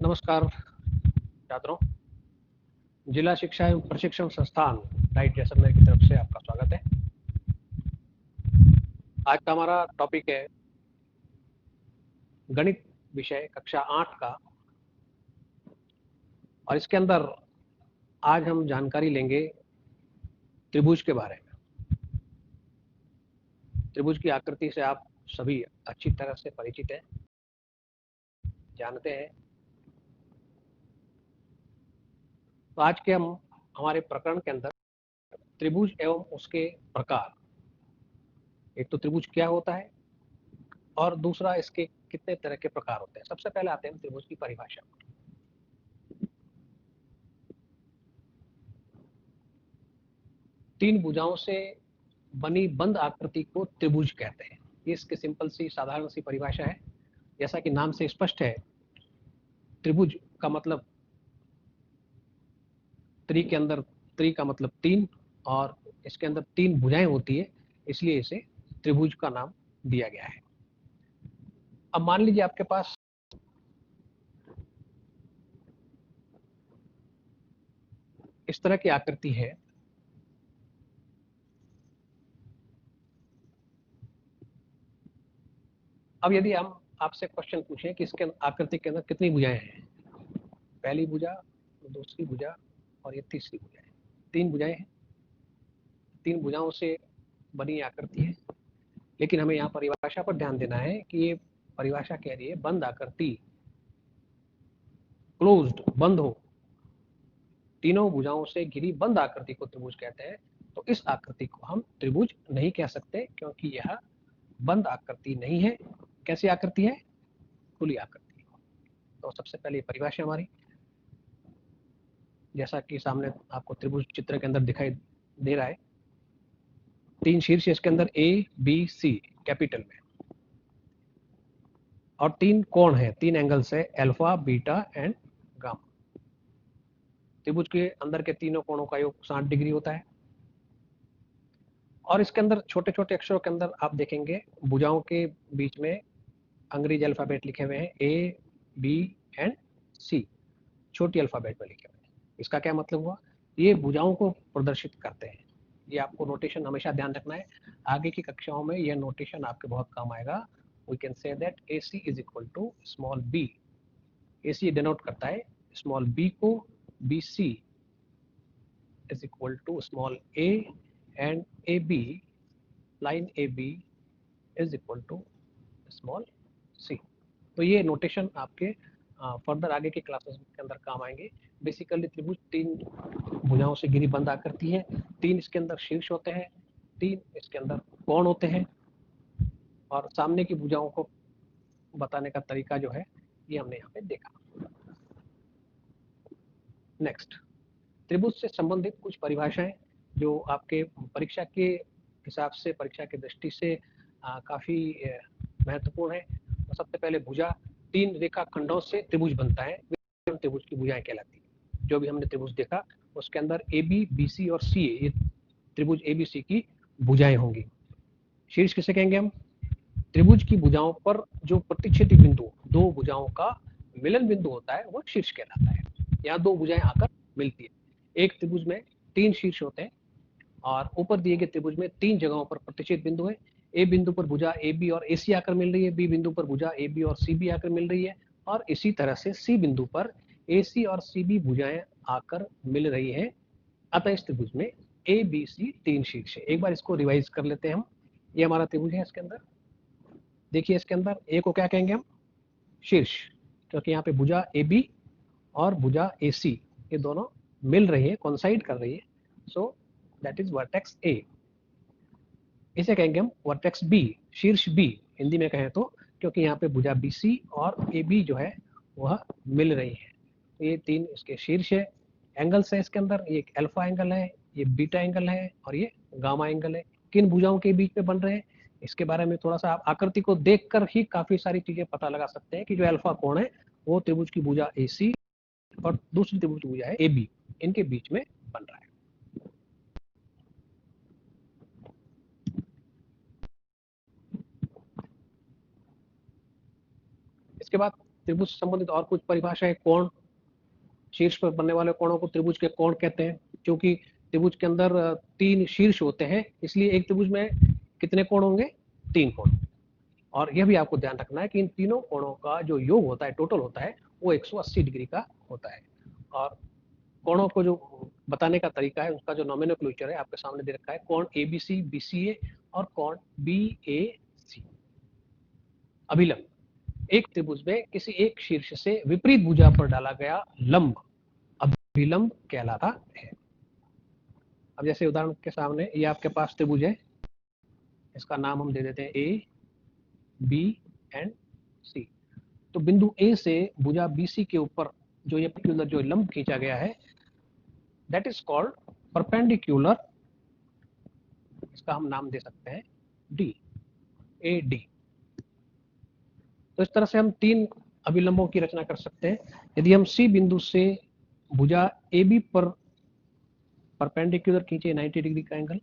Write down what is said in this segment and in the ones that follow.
नमस्कार छात्रों, जिला शिक्षा एवं प्रशिक्षण संस्थान डाइट जैसलमेर की तरफ से आपका स्वागत है। आज का हमारा टॉपिक है गणित विषय कक्षा 8 का, और इसके अंदर आज हम जानकारी लेंगे त्रिभुज के बारे में। त्रिभुज की आकृति से आप सभी अच्छी तरह से परिचित हैं, जानते हैं। तो आज के हमारे प्रकरण के अंदर त्रिभुज एवं उसके प्रकार, एक तो त्रिभुज क्या होता है और दूसरा इसके कितने तरह के प्रकार होते हैं। सबसे पहले आते हैं त्रिभुज की परिभाषा। तीन भुजाओं से बनी बंद आकृति को त्रिभुज कहते हैं। ये इसकी सिंपल सी साधारण सी परिभाषा है। जैसा कि नाम से स्पष्ट है, त्रिभुज का मतलब त्रि के अंदर, त्रि का मतलब तीन, और इसके अंदर तीन भुजाएं होती है, इसलिए इसे त्रिभुज का नाम दिया गया है। अब मान लीजिए आपके पास इस तरह की आकृति है। अब यदि हम आपसे क्वेश्चन पूछें कि इसके आकृति के अंदर कितनी भुजाएं हैं, पहली भुजा, दूसरी भुजा और ये तीसरी भुजा है, तीन भुजाएं हैं। तीन भुजाओं से बनी आकृति है, लेकिन हमें यहाँ परिभाषा पर ध्यान देना है कि ये परिभाषा कह रही है बंद आकृति, क्लोज्ड, बंद हो, तीनों भुजाओं से घिरी बंद आकृति को त्रिभुज कहते हैं। तो इस आकृति को हम त्रिभुज नहीं कह सकते, क्योंकि यह बंद आकृति नहीं है। कैसी आकृति है? खुली आकृति। तो सबसे पहले परिभाषा हमारी, जैसा कि सामने आपको त्रिभुज चित्र के अंदर दिखाई दे रहा है, तीन शीर्ष इसके अंदर ए बी सी कैपिटल में, और तीन कोण है, तीन एंगल्स है, अल्फा बीटा एंड गामा। त्रिभुज के अंदर के तीनों कोणों का योग 60 डिग्री होता है। और इसके अंदर छोटे छोटे अक्षरों के अंदर आप देखेंगे भुजाओं के बीच में अंग्रेजी अल्फाबेट लिखे हुए हैं, ए बी एंड सी, छोटी अल्फाबेट में लिखे हुए हैं। इसका क्या मतलब हुआ? ये भुजाओं को प्रदर्शित करते हैं। ये आपको नोटेशन हमेशा ध्यान रखना है, आगे की कक्षाओं में यह नोटेशन आपके बहुत काम आएगा। We can say that AC is equal to small b। AC denote करता है स्मॉल b को, BC is equal to small a, and AB, line AB is equal to small c। तो ये नोटेशन आपके फर्दर आगे के classes के अंदर काम आएंगे। बेसिकली त्रिभुज तीन भुजाओं से घिरी बंद आकृति है, तीन इसके अंदर शीर्ष होते हैं, तीन इसके अंदर कोण होते हैं, और सामने की भुजाओं को बताने का तरीका जो है ये हमने यहाँ पे देखा। नेक्स्ट, त्रिभुज से संबंधित कुछ परिभाषाएं जो आपके परीक्षा के हिसाब से, परीक्षा की दृष्टि से काफी महत्वपूर्ण है। तो सबसे पहले भुजा, तीन रेखाखंडों से त्रिभुज बनता है, त्रिभुज की भुजाएं कहलाती है। जो भी हमने त्रिभुज देखा उसके अंदर AB BC और CA, ये त्रिभुज ABC की भुजाएं होंगी। शीर्ष किसे कहेंगे हम? त्रिभुज की भुजाओं पर जो प्रतिच्छेदी बिंदु, दो भुजाओं का मिलन बिंदु होता है, वो शीर्ष कहलाता है। यहाँ दो भुजाएं आकर मिलती है। एक त्रिभुज में तीन शीर्ष होते हैं, और ऊपर दिए गए त्रिभुज में तीन जगहों पर प्रतिच्छेद बिंदु है। ए बिंदु पर भुजा AB और AC आकर मिल रही है, बी बिंदु पर भुजा AB और CB आकर मिल रही है, और इसी तरह से C बिंदु पर AC और CB भुजाएं आकर मिल रही है। अतः इस त्रिभुज में ABC तीन शीर्ष है। एक बार इसको रिवाइज कर लेते हैं हम। ये हमारा त्रिभुज है, इसके अंदर देखिए, इसके अंदर ए को क्या कहेंगे हम? शीर्ष, क्योंकि यहाँ पे भुजा AB और भुजा AC ये दोनों मिल रही है, कोइंसाइड कर रही है, so that is vertex A। इसे कहेंगे हम वर्टेक्स B, शीर्ष B हिंदी में कहें तो, क्योंकि यहाँ पे भुजा BC और AB जो है वह मिल रही है। तो ये तीन इसके शीर्ष है। एंगल्स है इसके अंदर, ये अल्फा एंगल है, ये बीटा एंगल है, और ये गामा एंगल है। किन भुजाओं के बीच में बन रहे हैं, इसके बारे में थोड़ा सा आप आकृति को देखकर ही काफी सारी चीजें पता लगा सकते हैं कि जो अल्फा कोण है वो त्रिभुज की भुजा AC और दूसरी त्रिभुज की भुजा है AB, इनके बीच में बन रहा है। इसके बाद त्रिभुज से संबंधित और कुछ परिभाषाएं, कोण, शीर्ष पर बनने वाले कोणों को त्रिभुज के कोण कहते हैं, क्योंकि त्रिभुज के अंदर 3 शीर्ष होते हैं, इसलिए एक त्रिभुज में कितने कोण होंगे, 3 कोण। और यह भी आपको ध्यान रखना है कि इन तीनों कोणों का जो योग होता है, टोटल होता है, वो 180 डिग्री का होता है। और कोणों को जो बताने का तरीका है, उसका जो नोमेनक्लेचर है आपके सामने दे रखा है, कोण एबीसी, बीसीए और कोण बीएसी। अभिलंब, एक त्रिभुज में किसी एक शीर्ष से विपरीत भुजा पर डाला गया लंब अभिलंब कहलाता है। अब जैसे उदाहरण के सामने ये आपके पास त्रिभुज है, इसका नाम हम दे देते हैं ए, बी एंड सी। तो बिंदु ए से भुजा बीसी के ऊपर जो ये पर्पेंडिकुलर जो लंब खींचा गया है, दैट इज कॉल्ड परपेंडिकुलर, इसका हम नाम दे सकते हैं डी, ए डी। तो इस तरह से हम 3 अभिलंबों की रचना कर सकते हैं। यदि हम सी बिंदु से भुजा ए बी पर परपेंडिकुलर खींचे 90 डिग्री का एंगल,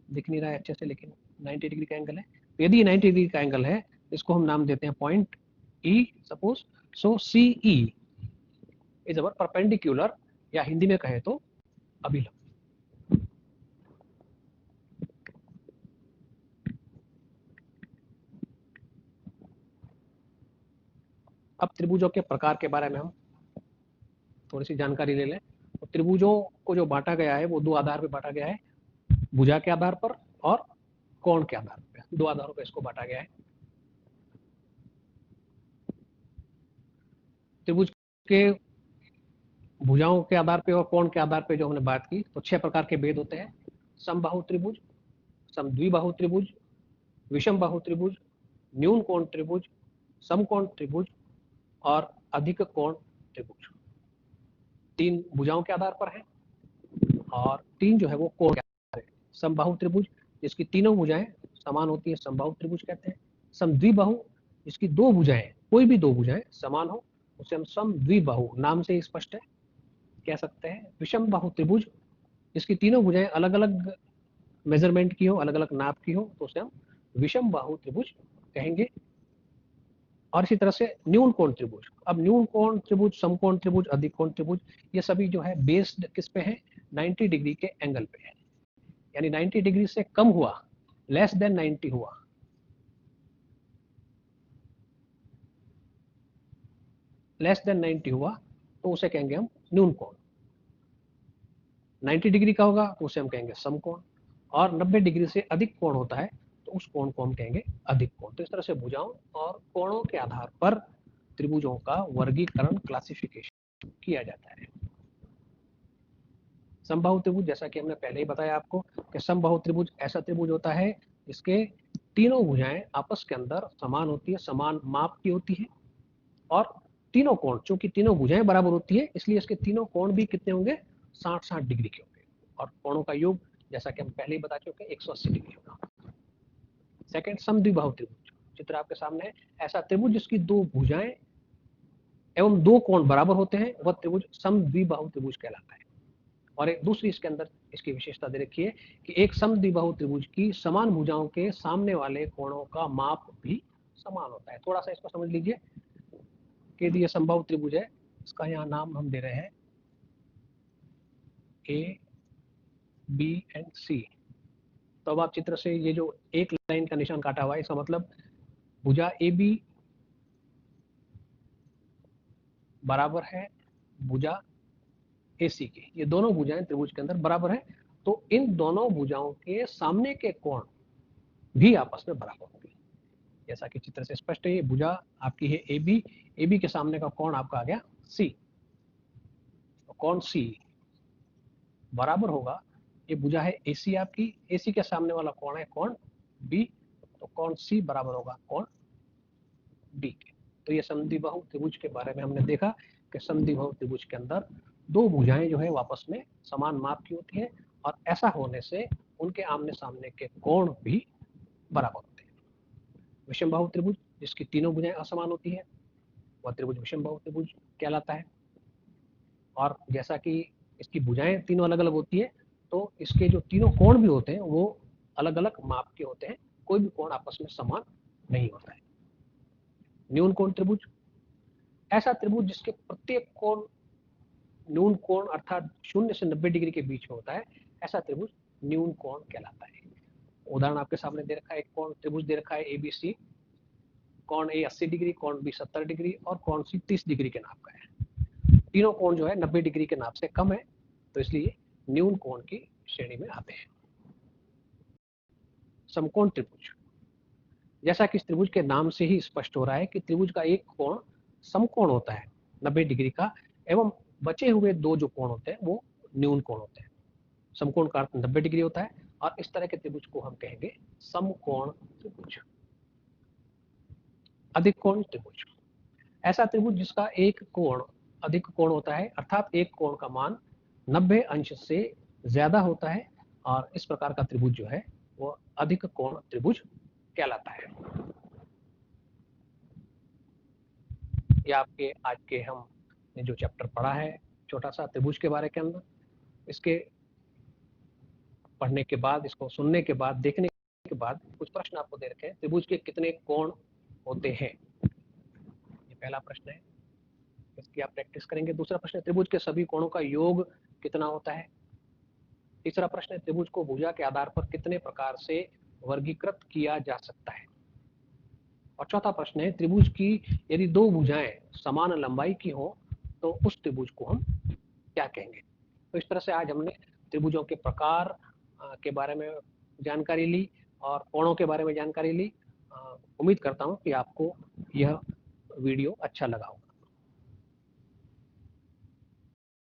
दिख नहीं रहा है अच्छे से, लेकिन 90 डिग्री का एंगल है। तो यदि 90 डिग्री का एंगल है, इसको हम नाम देते हैं point E, suppose. So C E is our perpendicular, या हिंदी में कहे तो अभिलंब। अब त्रिभुजों के प्रकार के बारे में हम थोड़ी सी जानकारी ले लें। तो त्रिभुजों को जो बांटा गया है वो 2 आधार पे बांटा गया है, भुजा के आधार पर और कोण के आधार पर। 2 आधारों पर इसको बांटा गया है। त्रिभुज के भुजाओं के आधार पे और कोण के आधार पे जो हमने बात की, तो 6 प्रकार के भेद होते हैं। समबाहु त्रिभुज, समद्विबाहु त्रिभुज, विषम बाहु त्रिभुज, न्यून कोण त्रिभुज, समकोण त्रिभुज और अधिक कोण त्रिभुज। 3 भुजाओं के आधार पर है और 3 जो है वो कोण के आधार पर। समबाहु त्रिभुज, जिसकी तीनों भुजाएं समान होती है, समबाहु त्रिभुज कहते हैं। समद्विबाहु, जिसकी 2 भुजाएं, कोई भी 2 भुजाएं समान हो, उसे हम समद्विबाहु, नाम से ही स्पष्ट है, कह सकते हैं। विषम बाहु त्रिभुज, जिसकी तीनों भुजाएं अलग अलग मेजरमेंट की हो, अलग अलग नाप की हो, तो उसे हम विषम बाहु त्रिभुज कहेंगे। और इसी तरह से न्यून कोण त्रिभुज। अब न्यून कोण त्रिभुज, समकोण त्रिभुज, अधिक कोण त्रिभुज, ये सभी जो है बेस्ड किस पे है, 90 डिग्री के एंगल पे है। यानी 90 डिग्री से कम हुआ, लेस देन 90 हुआ, लेस देन 90 हुआ, तो उसे कहेंगे हम न्यून कोण। 90 डिग्री का होगा तो उसे हम कहेंगे समकोण, और 90 डिग्री से अधिक कोण होता है तो उस कोण को हम कहेंगे अधिक कोण। तो इस तरह से भुजाओं और कोणों के आधार पर त्रिभुजों का वर्गीकरण, क्लासिफिकेशन किया जाता है। समबाहु त्रिभुज, जैसा कि हमने पहले ही बताया आपको कि समबाहु त्रिभुज ऐसा त्रिभुज होता है जिसके तीनों भुजाएं आपस के अंदर समान होती है, समान माप की होती है, और तीनों कोण, चूंकि तीनों भुजाएं बराबर होती है, इसलिए इसके तीनों कोण भी कितने होंगे, 60-60 डिग्री के होंगे, और कोणों का योग जैसा कि हम पहले ही बता चुके हैं 180 डिग्री होगा। सेकंड, समद्विबाहु त्रिभुज, चित्र आपके सामने है। ऐसा त्रिभुज जिसकी 2 भुजाएं एवं 2 कोण बराबर होते हैं, वह त्रिभुज समद्विबाहु त्रिभुज कहलाता है। और एक दूसरी इसके अंदर इसकी विशेषता दे रखी है कि एक समद्विबाहु त्रिभुज की समान भुजाओं के सामने वाले कोणों का माप भी समान होता है। थोड़ा सा इसको समझ लीजिए कि ये समबाहु त्रिभुज है, इसका यहाँ नाम हम दे रहे हैं ए, बी एंड सी। तो अब आप चित्र से ये जो एक लाइन का निशान काटा हुआ है, इसका मतलब भुजा ए बी बराबर है भुजा ए सी की। ये दोनों भुजाएं त्रिभुज के अंदर बराबर है, तो इन दोनों भुजाओं के सामने के कोण भी आपस में बराबर होंगे। जैसा कि चित्र से स्पष्ट है, ये भुजा आपकी है ए बी के सामने का कोण आपका आ गया सी, तो कोण सी बराबर होगा, ये भुजा है एसी आपकी, एसी के सामने वाला कोण है कोण बी, तो कोण सी बराबर होगा कोण डी के। तो ये समद्विबाहु त्रिभुज के बारे में हमने देखा कि समद्विबाहु त्रिभुज के अंदर 2 भुजाएं जो है आपस में समान माप की होती है, और ऐसा होने से उनके आमने सामने के कोण भी बराबर होते हैं। विषमबाहु त्रिभुज, जिसकी तीनों भुजाएं असमान होती है, वह त्रिभुज विषमबाहु त्रिभुज कहलाता है। और जैसा कि इसकी भुजाएं तीनों अलग अलग होती है, तो इसके जो तीनों कोण भी होते हैं वो अलग अलग माप के होते हैं, कोई भी कोण आपस में समान नहीं होता है। न्यून कोण त्रिभुज, ऐसा त्रिभुज जिसके प्रत्येक कोण न्यून कोण अर्थात 0 से 90 डिग्री के बीच में होता है, ऐसा त्रिभुज न्यून कोण कहलाता है। उदाहरण आपके सामने दे रखा है, एक कोण त्रिभुज दे रखा है एबीसी, कोण ए 80 डिग्री, कोण बी 70 डिग्री और कोण सी 30 डिग्री के नाप का है। तीनों कोण जो है 90 डिग्री के नाप से कम है, तो इसलिए न्यून कोण की श्रेणी में आते हैं। समकोण त्रिभुज, जैसा कि इस त्रिभुज के नाम से ही स्पष्ट हो रहा है कि त्रिभुज का एक कोण समकोण होता है 90 डिग्री का, एवं बचे हुए दो जो कोण होते हैं वो न्यून कोण होते हैं। समकोण का अर्थ 90 डिग्री होता है और इस तरह के त्रिभुज को हम कहेंगे समकोण त्रिभुज। अधिक कोण त्रिभुज, ऐसा त्रिभुज जिसका एक कोण अधिक कोण होता है, अर्थात एक कोण का मान 90 अंश से ज्यादा होता है, और इस प्रकार का त्रिभुज जो है वो अधिक कोण त्रिभुज कहलाता है। ये आपके आज के हमने जो चैप्टर पढ़ा है छोटा सा त्रिभुज के बारे के अंदर, इसके पढ़ने के बाद, इसको सुनने के बाद, देखने के बाद कुछ प्रश्न आपको दे रखे हैं। त्रिभुज के कितने कोण होते हैं, ये पहला प्रश्न है, इसकी आप प्रैक्टिस करेंगे। दूसरा प्रश्न है त्रिभुज के सभी कोणों का योग कितना होता है। तीसरा प्रश्न है त्रिभुज को भुजा के आधार पर कितने प्रकार से वर्गीकृत किया जा सकता है। और चौथा प्रश्न है त्रिभुज की यदि दो भुजाएं समान लंबाई की हो तो उस त्रिभुज को हम क्या कहेंगे। तो इस तरह से आज हमने त्रिभुजों के प्रकार के बारे में जानकारी ली और कोणों के बारे में जानकारी ली। उम्मीद करता हूं कि आपको यह वीडियो अच्छा लगा हो।